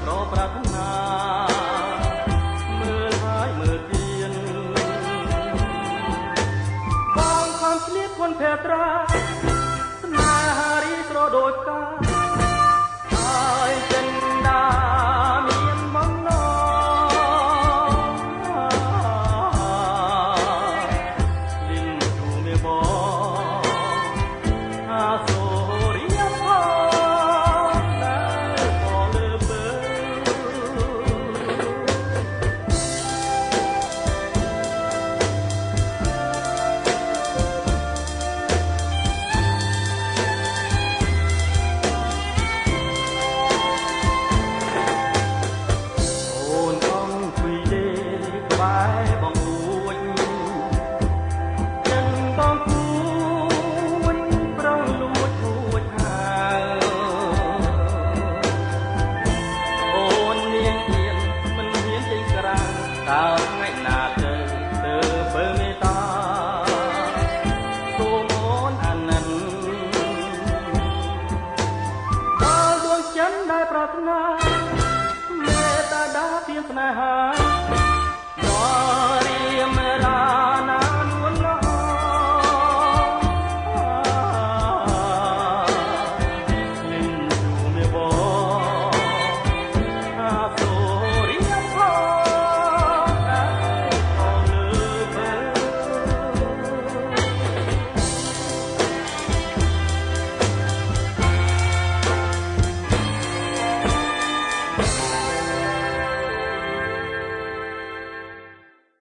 ប្រប្រាថ្នាមើលហើយមើលទៀតបងខំឆ្លៀតพ้นភេត្រាស្នេហារីស្រដូចផ្កាហើយចិនដាមានបំណងលិនទូមេបងអាសូរីផងដែលបងលើបើតើថ្ងៃណាទៅបើមេតាសូមអូនអាណិនដល់ដួងចិនដែលប្រាថ្នាមេតាដាពីស្នេហា